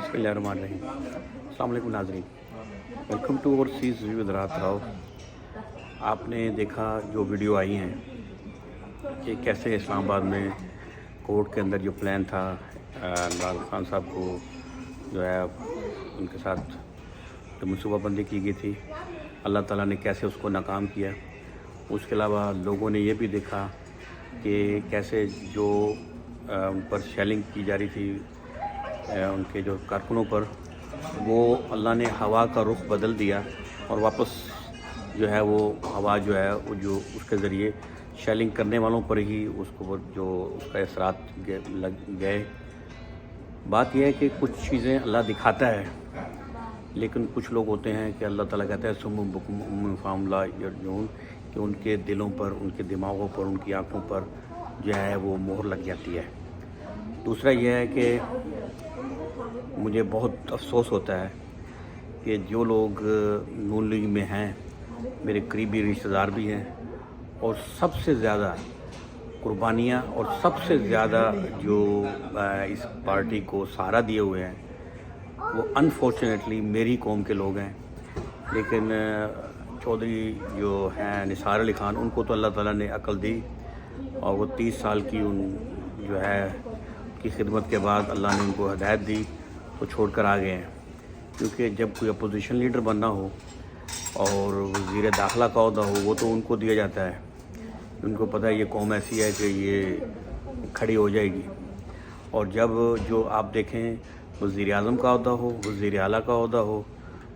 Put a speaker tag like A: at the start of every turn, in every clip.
A: बिस्मिल्लाहिर्रहमानिर्रहीम। अस्सलाम वालेकुम नाज़रीन, welcome to overseas view with Rahat Rao. आपने देखा जो वीडियो आई हैं कि कैसे इस्लामाबाद में कोर्ट के अंदर जो प्लान था इमरान खान साहब को जो है उनके साथ जो मनसूबाबंदी की गई थी, अल्लाह ताला ने कैसे उसको नाकाम किया। उसके अलावा लोगों ने ये भी देखा कि कैसे जो उन पर शेलिंग की जा रही थी उनके जो कारकुनों पर, वो अल्लाह ने हवा का रुख बदल दिया और वापस जो है वो हवा जो है वो जो उसके ज़रिए शेलिंग करने वालों पर ही उसको जो उसका असरात लग गए। बात यह है कि कुछ चीज़ें अल्लाह दिखाता है, लेकिन कुछ लोग होते हैं कि अल्लाह ताला कहता है सुम्मुम बुकुम फामला यरजून, कि उनके दिलों पर, उनके दिमागों पर, उनकी आँखों पर जो है वो मोहर लग जाती है। दूसरा यह है कि मुझे बहुत अफसोस होता है कि जो लोग नून लीग में हैं, मेरे करीबी रिश्तेदार भी हैं, और सबसे ज़्यादा कुर्बानियाँ और सबसे ज़्यादा जो इस पार्टी को सहारा दिए हुए हैं, वो अनफॉर्चुनेटली मेरी कौम के लोग हैं। लेकिन चौधरी जो हैं निसार अली ख़ान, उनको तो अल्लाह ताला ने अक्ल दी और वो 30 साल की जो है की खिदमत के बाद अल्लाह ने उनको हिदायत दी, वो छोड़कर आ गए हैं। क्योंकि जब कोई अपोजिशन लीडर बनना हो और वज़ीर दाखिला का ओहदा हो, वो तो उनको दिया जाता है। उनको पता है ये कौम ऐसी है कि ये खड़ी हो जाएगी। और जब जो आप देखें वज़ीर आज़म का ओहदा हो, वज़ीर आला का ओहदा हो,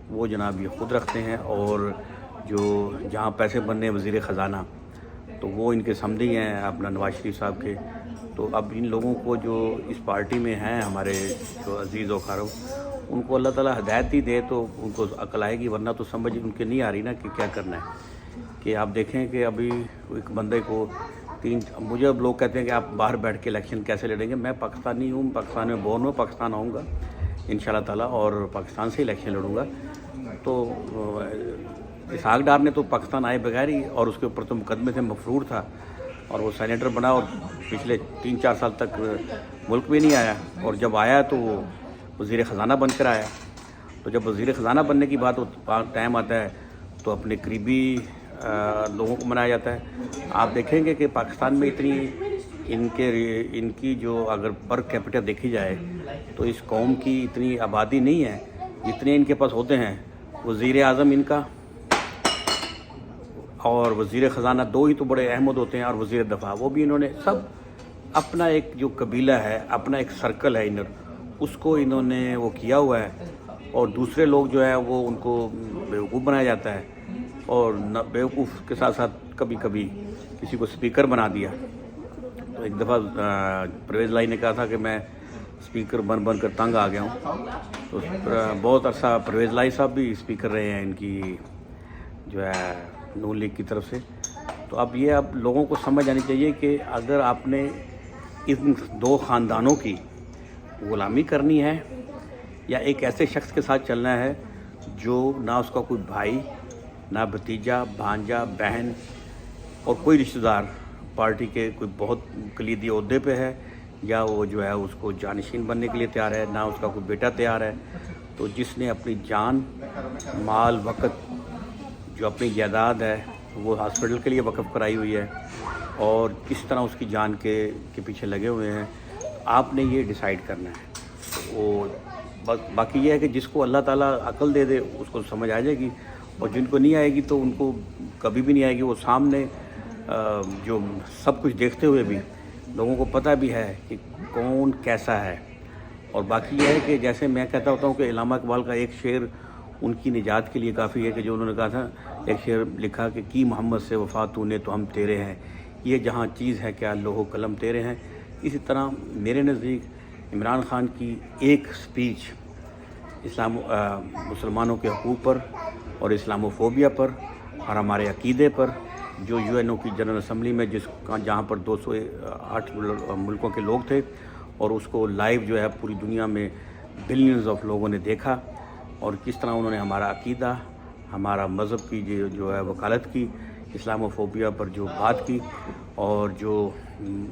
A: वो जनाब ये ख़ुद रखते हैं। और जो जहाँ पैसे बनने वज़ीर ख़जाना, तो वो इनके समधी हैं अपना नवाज शरीफ साहब के। तो अब इन लोगों को जो इस पार्टी में हैं हमारे जो अजीज़ व खारव, उनको अल्लाह ताला हिदायत ही दे तो उनको अक्ल आएगी, वरना तो समझ उनके नहीं आ रही ना कि क्या करना है। कि आप देखें कि अभी एक बंदे को मुझे अब लोग कहते हैं कि आप बाहर बैठ के इलेक्शन कैसे लड़ेंगे। मैं पाकिस्तानी हूँ, पाकिस्तान में बोर्न हूँ, पाकिस्तान आऊँगा इंशाल्लाह ताला और पाकिस्तान से इलेक्शन लड़ूँगा। तो इसहाक डार ने तो पाकिस्तान आए बगैर ही, और उसके ऊपर तो मुकदमे से मफरूर था और वो सेनेटर बना और पिछले 3-4 साल तक मुल्क में नहीं आया। और जब आया तो वो वज़ीर ख़जाना बनकर आया। तो जब वज़ीर ख़जाना बनने की बात टाइम आता है तो अपने करीबी लोगों को मनाया जाता है। आप देखेंगे कि पाकिस्तान में इनकी जो अगर पर कैपिटा देखी जाए तो इस कौम की इतनी आबादी नहीं है जितने इनके पास होते हैं। वज़ीर आज़म इनका और वज़ीर ख़जाना दो ही तो बड़े अहमद होते हैं, और वज़ीर दफ़ा वो भी इन्होंने सब अपना एक जो कबीला है, अपना एक सर्कल है इनर, उसको इन्होंने वो किया हुआ है। और दूसरे लोग जो है वो उनको बेवकूफ़ बनाया जाता है, और न बेवकूफ़ के साथ साथ कभी कभी किसी को स्पीकर बना दिया। तो एक दफ़ा परवेज़ लाई ने कहा था कि मैं स्पीकर बन कर तंग आ गया हूँ। तो बहुत अरसा परवेज़ लाई साहब भी स्पीकर रहे हैं इनकी जो है नून लीग की तरफ से। तो अब लोगों को समझ आनी चाहिए कि अगर आपने इन दो ख़ानदानों की ग़ुलामी करनी है या एक ऐसे शख्स के साथ चलना है जो ना उसका कोई भाई, ना भतीजा, भांजा, बहन और कोई रिश्तेदार पार्टी के कोई बहुत कलीदी ओहदे पे है, या वो जो है उसको जानशीन बनने के लिए तैयार है, ना उसका कोई बेटा तैयार है, तो जिसने अपनी जान, माल, वक़्त, जो अपनी जायदाद है वो हॉस्पिटल के लिए वक़्फ़ कराई हुई है, और किस तरह उसकी जान के पीछे लगे हुए हैं, आपने ये डिसाइड करना है। वो बाकी ये है कि जिसको अल्लाह ताला अक्ल दे दे उसको समझ आ जाएगी, और जिनको नहीं आएगी तो उनको कभी भी नहीं आएगी। वो सामने जो सब कुछ देखते हुए भी लोगों को पता भी है कि कौन कैसा है। और बाकी ये है कि जैसे मैं कहता होता हूँ कि इल्लामा इकबाल का एक शेर उनकी निजात के लिए काफ़ी है, कि जो उन्होंने कहा था, एक शेर लिखा कि मोहम्मद से वफ़ा तूने तो हम तेरे हैं, ये जहाँ चीज़ है क्या लोहो कलम तेरे हैं। इसी तरह मेरे नज़दीक इमरान ख़ान की एक स्पीच मुसलमानों के हकूक़ पर और इस्लामोफोबिया पर और हमारे अक़ीदे पर, जो यूएनओ की जनरल असम्बली में जहाँ पर 208 मुल्कों के लोग थे, और उसको लाइव जो है पूरी दुनिया में बिलियंस ऑफ लोगों ने देखा, और किस तरह उन्होंने हमारा अक़ीदा, हमारा मज़हब की जो है वकालत की, इस्लामोफोबिया पर जो बात की, और जो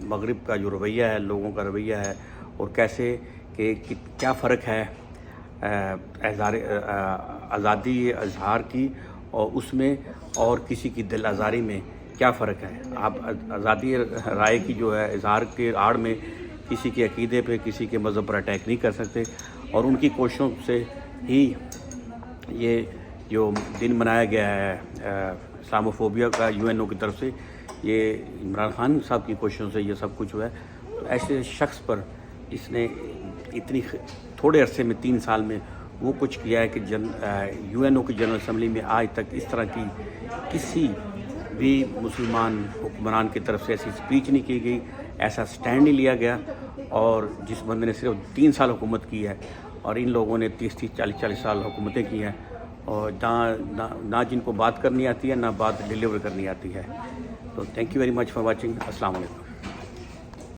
A: मगरिब का जो रवैया है, लोगों का रवैया है, और कैसे कि क्या फ़र्क है آزادی اظہار کی اور اس میں اور کسی کی دل آزاری میں کیا فرق ہے. آپ آزادی رائے کی جو ہے اظہار کے آڑ میں کسی کے عقیدے پہ کسی کے مذہب پر اٹیک نہیں کر سکتے, اور ان کی کوششوں سے ہی یہ جو دن منایا گیا ہے اسلاموفوبیا کا UN کی طرف سے, یہ عمران خان صاحب کی کوششوں سے یہ سب کچھ ہوا ہے. تو ایسے شخص پر اس نے اتنی تھوڑے عرصے میں 3 سال میں وہ کچھ کیا ہے کہ UN کی جنرل اسمبلی میں آج تک اس طرح کی کسی بھی مسلمان حکمران کی طرف سے ایسی اسپیچ نہیں کی گئی, ایسا سٹینڈ نہیں لیا گیا. اور جس بندے نے صرف 3 سال حکومت کی ہے اور ان لوگوں نے 30-40 سال حکومتیں کی ہیں, اور نہ جن کو بات کرنی آتی ہے نہ بات ڈیلیور کرنی آتی ہے. تو thank you very much for watching. السلام علیکم.